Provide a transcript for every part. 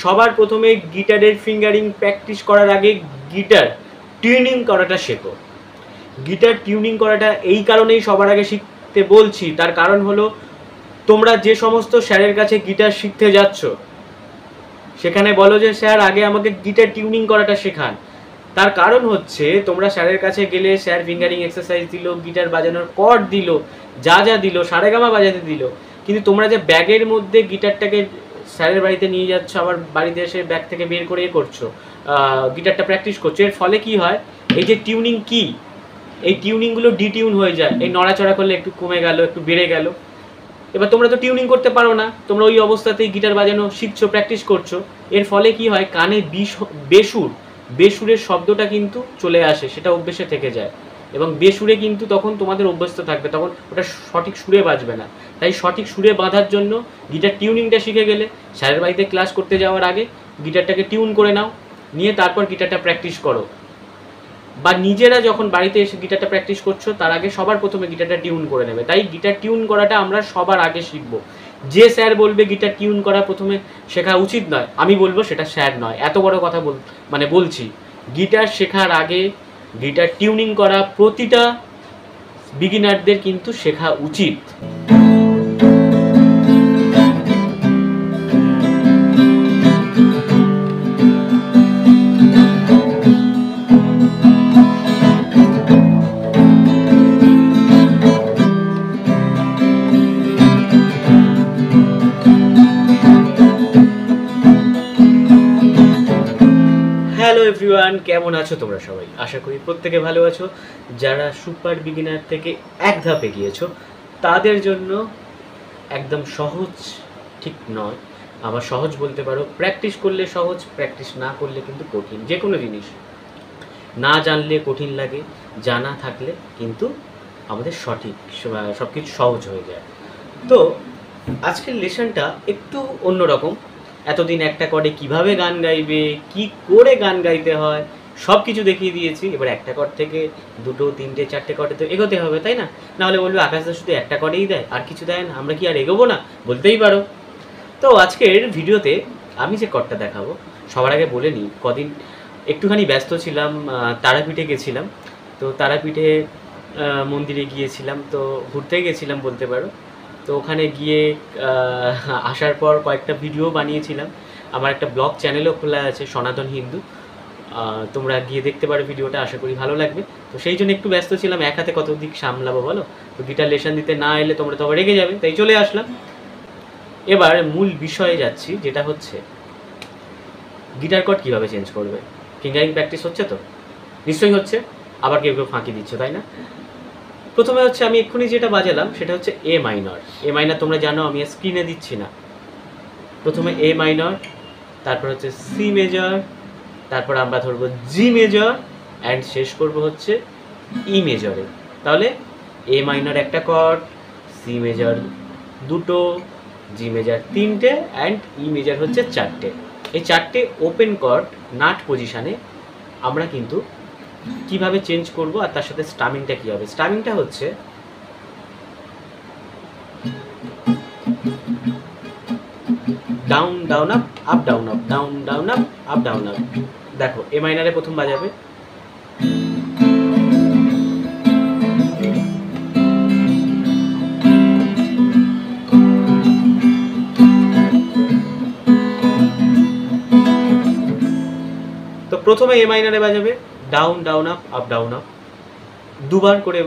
সবার প্রথমে গিটারের ফিঙ্গারিং প্র্যাকটিস করার আগে গিটার টিউনিং করাটা শেখো। গিটার টিউনিং করাটা এই কারণেই সবার আগে শিখতে বলছি, তার কারণ হলো তোমরা যে সমস্ত স্যারের কাছে গিটার শিখতে যাচ্ছ সেখানে বলো যে স্যার আগে আমাকে গিটার টিউনিং করাটা শেখান। তার কারণ হচ্ছে তোমরা স্যারের কাছে গেলে স্যার ফিঙ্গারিং এক্সারসাইজ দিল, গিটার বাজানোর কর্ড দিল, যা যা দিল, সারেগামা বাজাতে দিল, কিন্তু তোমরা যে ব্যাগের মধ্যে গিটারটাকে স্যারের বাড়িতে নিয়ে যাচ্ছ, আবার বাড়িতে এসে ব্যাগ থেকে বের করে করছো, গিটারটা প্র্যাকটিস করছো, এর ফলে কি হয়, এই যে টিউনিং কি, এই টিউনিংগুলো ডিটিউন হয়ে যায়। এই নড়াচড়া করলে একটু কমে গেল, একটু বেড়ে গেল। এবার তোমরা তো টিউনিং করতে পারো না, তোমরা ওই অবস্থাতেই গিটার বাজানো শিখছো, প্র্যাকটিস করছো। এর ফলে কি হয়, কানে বেসুরের শব্দটা কিন্তু চলে আসে, সেটা অভ্যেসে থেকে যায়, এবং বেসুরে কিন্তু তখন তোমাদের অভ্যস্ত থাকবে, তখন ওটা সঠিক সুরে বাজবে না। তাই সঠিক সুরে বাঁধার জন্য গিটার টিউনিংটা শিখে গেলে স্যারের বাড়িতে ক্লাস করতে যাওয়ার আগে গিটারটাকে টিউন করে নাও, নিয়ে তারপর গিটারটা প্র্যাকটিস করো। বা নিজেরা যখন বাড়িতে এসে গিটারটা প্র্যাকটিস করছো তার আগে সবার প্রথমে গিটারটা টিউন করে নেবে। তাই গিটার টিউন করাটা আমরা সবার আগে শিখবো। যে স্যার বলবে গিটার টিউন করা প্রথমে শেখা উচিত নয়, আমি বলবো সেটা স্যার নয়। এত বড় কথা বলছি, গিটার শেখার আগে গিটার টিউনিং করা প্রতিটা বিগিনারদের কিন্তু শেখা উচিত। হ্যালো এভরিওয়ান, কেমন আছো তোমরা সবাই? আশা করি প্রত্যেকে ভালো আছো। যারা সুপার বিগিনার থেকে এক ধাপ এগিয়েছো তাদের জন্য একদম সহজ ঠিক নয়, আবার সহজ বলতে পারো। প্র্যাকটিস করলে সহজ, প্র্যাকটিস না করলে কিন্তু কঠিন। যে কোনো জিনিস না জানলে কঠিন লাগে, জানা থাকলে কিন্তু আমাদের সঠিক সব কিছু সহজ হয়ে যায়। তো আজকের লেসনটা একটু অন্যরকম। এতদিন একটা কর্ডে কিভাবে গান গাইবে, কি করে গান গাইতে হয়, সব কিছু দেখিয়ে দিয়েছি। এবার একটা কর্ড থেকে দুটো, তিনটে, চারটে কর্ডে তো এগোতে হবে, তাই না? নাহলে বলবে আকাশদা শুধু একটা কর্ডেই দেয়, আর কিছু দেয় না, আমরা কি আর এগোবো না? বলতেই পারো। তো আজকের ভিডিওতে আমি যে কর্ডটা দেখাবো, সবার আগে বলে নিই, কদিন একটুখানি ব্যস্ত ছিলাম, তারাপীঠে গেছিলাম। তো তারাপীঠে মন্দিরে গিয়েছিলাম, তো ঘুরতে গেছিলাম বলতে পারো। তো ওখানে গিয়ে আসার পর কয়েকটা ভিডিও বানিয়েছিলাম। আমার একটা ব্লগ চ্যানেলও খোলা আছে, সনাতন হিন্দু, তোমরা গিয়ে দেখতে পারো ভিডিওটা, আশা করি ভালো লাগবে। তো সেই জন্য একটু ব্যস্ত ছিলাম, এক হাতে কত দিক সামলাবো বলো। তো গিটার লেসন দিতে না এলে তোমরা তো আবার রেগে যাবে, তাই চলে আসলাম। এবার মূল বিষয়ে যাচ্ছি, যেটা হচ্ছে গিটার কর্ড কীভাবে চেঞ্জ করবে। ফিঙ্গারিং প্র্যাকটিস হচ্ছে তো? নিশ্চয়ই হচ্ছে। আবার কেউ কেউ ফাঁকি দিচ্ছে, তাই না? প্রথমে হচ্ছে আমি এক্ষুনি যেটা বাজালাম সেটা হচ্ছে এ মাইনর। এ মাইনর তোমরা জানো, আমি স্ক্রিনে দিচ্ছি না। প্রথমে এ মাইনর, তারপর হচ্ছে সি মেজর, তারপর আমরা ধরবো জি মেজর, অ্যান্ড শেষ করব হচ্ছে ই মেজরে। তাহলে এ মাইনর একটা কর্ড, সি মেজর দুটো, জি মেজর তিনটে, অ্যান্ড ই মেজর হচ্ছে চারটে। এই চারটে ওপেন কর্ড নাট পজিশানে আমরা কিন্তু কিভাবে চেঞ্জ করব, আর তার সাথে স্টামিংটা কী হবে। স্টামিংটা হচ্ছে down down up, up down up, down down up, up down up. দেখো এ মাইনারে প্রথম বাজাবে, তো প্রথমে এ মাইনারে বাজাবে down down up, up down up, দুবার করে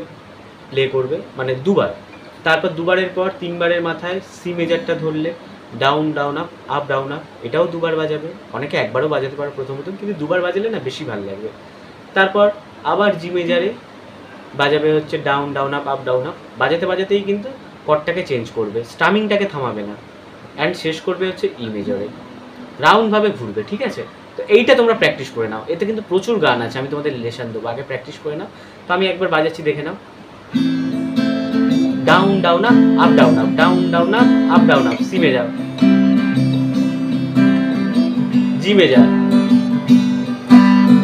প্লে করবে, মানে দুবার। তারপর দুবারের পর তিনবারের মাথায় সি মেজারটা ধরলে down down up, up down up, এটাও দুবার বাজাবে। অনেকে একবারও বাজাতে পারো প্রথমত, কিন্তু দুবার বাজালে না বেশি ভালো লাগবে। তারপর আবার জি মেজারে বাজাবে হচ্ছে down down up, up down up. বাজাতে বাজাতেই কিন্তু কর্ডটাকে চেঞ্জ করবে, স্টামিংটাকে থামাবে না, অ্যান্ড শেষ করবে হচ্ছে ই মেজরে। রাউন্ডভাবে ঘুরবে, ঠিক আছে? তো এইটা তোমরা প্র্যাকটিস করে নাও, এতে কিন্তু প্রচুর গান আছে, আমি তোমাদের লেসন দেবো, আগে প্র্যাকটিস করে নাও। তো আমি একবার বাজাচ্ছি, দেখে নাও। Down down up, up down up, down down up, up down up, C major, G major,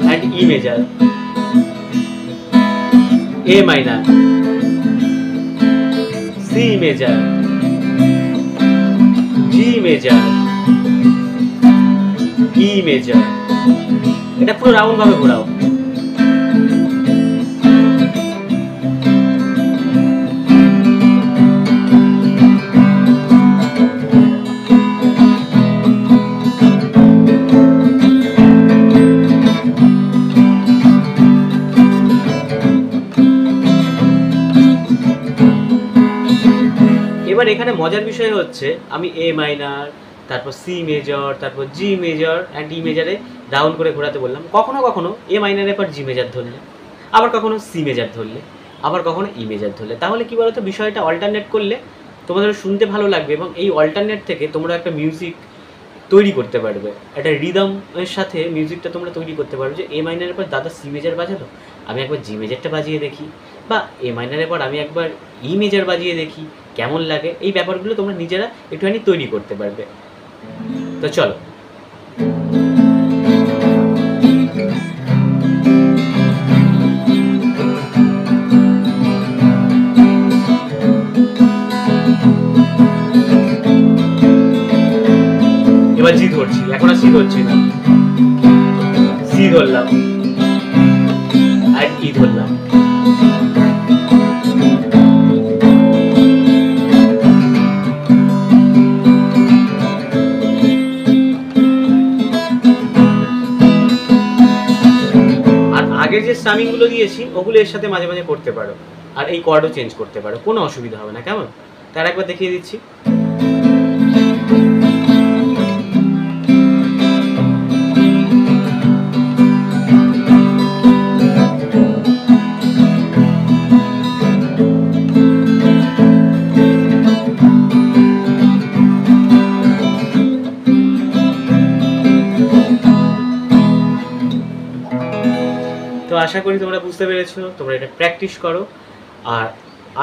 and E major, A minor, C major, G major, E major, এটা পুরো রাউন্ড ভাবে ঘোরাও। এবার এখানে মজার বিষয় হচ্ছে আমি এ মাইনার, তারপর সি মেজর, তারপর জি মেজর অ্যান্ড ই মেজরে রাউন্ড করে ঘোরাতে বললাম। কখনো কখনো এ মাইনারের পর জি মেজর ধরলে, আবার কখনো সি মেজর ধরলে, আবার কখনো ই মেজর ধরলে। তাহলে কী বলতো, বিষয়টা অল্টারনেট করলে তোমাদের শুনতে ভালো লাগবে এবং এই অল্টারনেট থেকে তোমরা একটা মিউজিক তৈরি করতে পারবে, একটা রিদমের সাথে মিউজিকটা তোমরা তৈরি করতে পারবে। যে এ মাইনারের পর দাদা সি মেজর বাজালো, আমি একবার জি মেজরটা বাজিয়ে দেখি, বা এ মাইনারের পর আমি একবার ই মেজর বাজিয়ে দেখি কেমন লাগে। এই ব্যাপারগুলো তোমরা নিজেরা একটুখানি তৈরি করতে পারবে। তো চলো, এবার জি ধরছি, এখন আর সি ধরছি না, সি ধরলাম আর ই ধরলাম। আগের যে স্ট্রামিংগুলো দিয়েছি ওগুলো এর সাথে মাঝে মাঝে করতে পারো, আর এই কর্ডও চেঞ্জ করতে পারো, কোনো অসুবিধা হবে না। কেমন, তার একবার দেখিয়ে দিচ্ছি। তো আশা করি তোমরা বুঝতে পেরেছো, তোমরা এটা প্র্যাকটিস করো। আর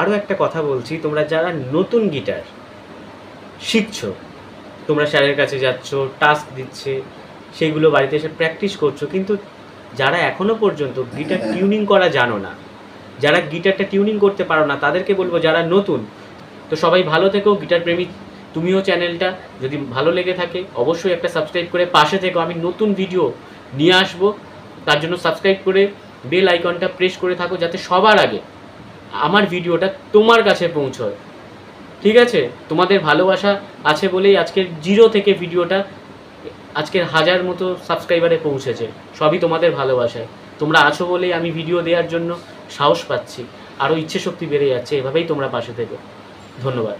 আরও একটা কথা বলছি, তোমরা যারা নতুন গিটার শিখছো, তোমরা স্যারের কাছে যাচ্ছ, টাস্ক দিচ্ছে, সেইগুলো বাড়িতে এসে প্র্যাকটিস করছো, কিন্তু যারা এখনও পর্যন্ত গিটার টিউনিং করা জানো না, যারা গিটারটা টিউনিং করতে পারো না, তাদেরকে বলবো যারা নতুন, তো সবাই ভালো থেকো। গিটার প্রেমী তুমিও, চ্যানেলটা যদি ভালো লেগে থাকে অবশ্যই একটা সাবস্ক্রাইব করে পাশে থেকো। আমি নতুন ভিডিও নিয়ে আসবো, তার জন্য সাবস্ক্রাইব করে বেল আইকনটা প্রেস করে থাকো, যাতে সবার আগে আমার ভিডিওটা তোমার কাছে পৌঁছয়। ঠিক আছে, তোমাদের ভালোবাসা আছে বলেই আজকের 0 থেকে ভিডিওটা আজকের 1000 মতো সাবস্ক্রাইবারে পৌঁছেছে, সবই তোমাদের ভালোবাসায়। তোমরা আছো বলেই আমি ভিডিও দেওয়ার জন্য সাহস পাচ্ছি, আরও ইচ্ছে শক্তি বেড়ে যাচ্ছে। এভাবেই তোমরা পাশে থেকো। ধন্যবাদ।